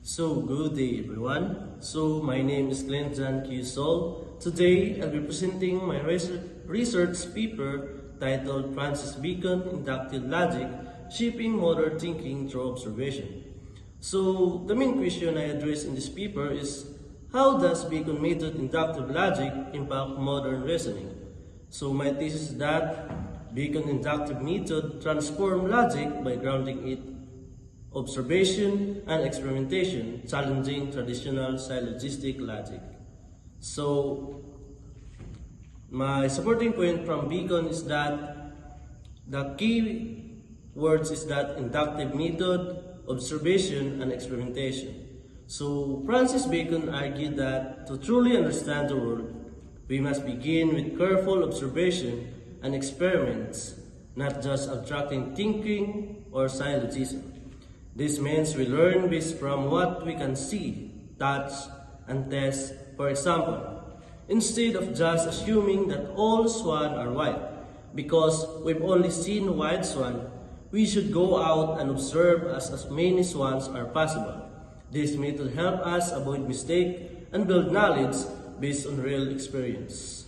Good day everyone. My name is Glenn John Q. Sol. Today I'll be presenting my research paper titled Francis Bacon Inductive Logic Shaping Modern Thinking Through Observation. The main question I address in this paper is how does Bacon method inductive logic impact modern reasoning? My thesis is that Bacon inductive method transform logic by grounding it observation and experimentation, challenging traditional syllogistic logic. My supporting point from Bacon is that the key words is that inductive method, observation, and experimentation. Francis Bacon argued that to truly understand the world, we must begin with careful observation and experiments, not just abstracting thinking or syllogism. This means we learn based from what we can see, touch, and test. For example, instead of just assuming that all swans are white, because we've only seen white swan, we should go out and observe as many swans are possible. This method helps us avoid mistake and build knowledge based on real experience.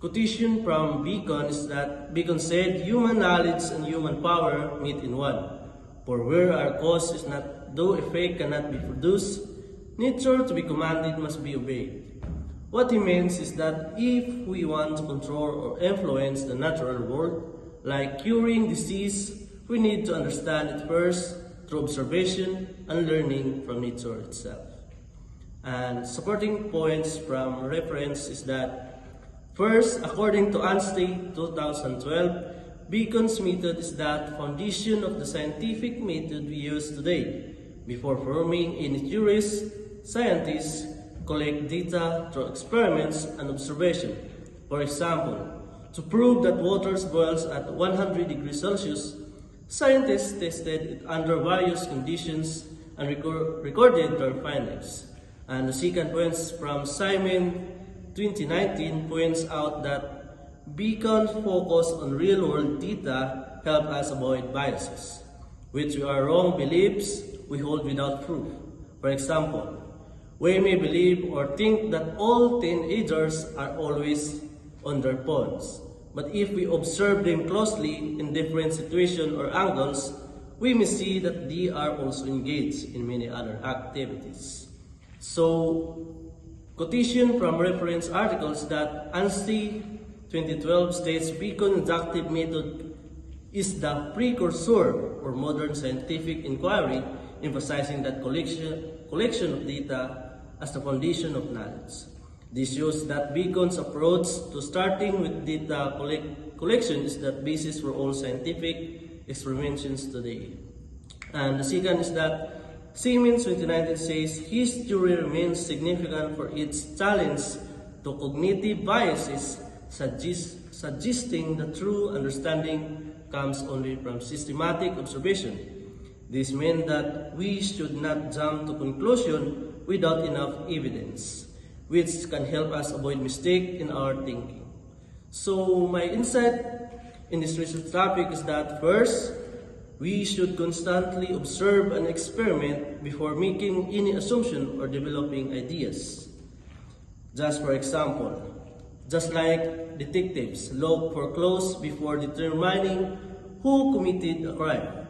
Quotation from Bacon is that Bacon said, "Human knowledge and human power meet in one. For where our cause is not, though effect cannot be produced, nature to be commanded must be obeyed." What he means is that if we want to control or influence the natural world, like curing disease, we need to understand it first through observation and learning from nature itself. And supporting points from reference is that first, according to Anstey 2012, Bacon's method is the foundation of the scientific method we use today. Before forming any theories, scientists collect data through experiments and observation. For example, to prove that water boils at 100 degrees Celsius, scientists tested it under various conditions and recorded their findings. And the second point from Simon 2019 points out that Bacon's focus on real-world data help us avoid biases, which are wrong beliefs we hold without proof. For example, we may believe or think that all teenagers are always on their phones. But if we observe them closely in different situations or angles, we may see that they are also engaged in many other activities. Quotation from reference articles that Anstey 2012 states Bacon inductive method is the precursor for modern scientific inquiry, emphasizing that collection of data as the foundation of knowledge. This shows that Bacon's approach to starting with data collection is the basis for all scientific experimentations today. And the second is that Siemens 2019 says his theory remains significant for its challenge to cognitive biases, suggesting that true understanding comes only from systematic observation. This means that we should not jump to conclusion without enough evidence, which can help us avoid mistake in our thinking. My insight in this research topic is that first, we should constantly observe and experiment before making any assumption or developing ideas. Just for example, just like detectives look for clues before determining who committed a crime.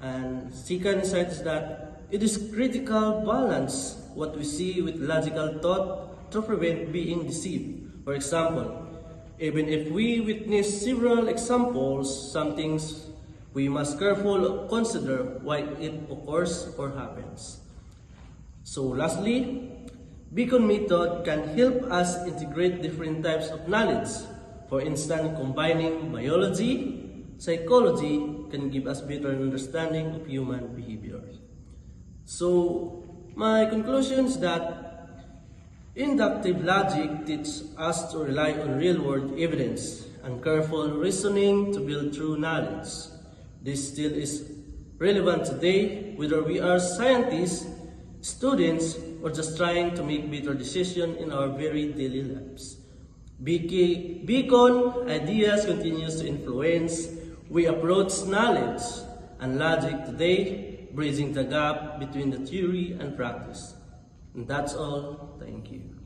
And second insight is that it is critical balance what we see with logical thought to prevent being deceived. For example, even if we witness several examples, some things we must carefully consider why it occurs or happens. Lastly, Bacon method can help us integrate different types of knowledge. For instance, combining biology, psychology can give us better understanding of human behavior. My conclusion is that inductive logic teaches us to rely on real-world evidence and careful reasoning to build true knowledge. This still is relevant today, whether we are scientists, students, or just trying to make better decisions in our very daily lives. Bacon ideas continues to influence we approach knowledge and logic today bridging the gap between the theory and practice. And that's all. Thank you.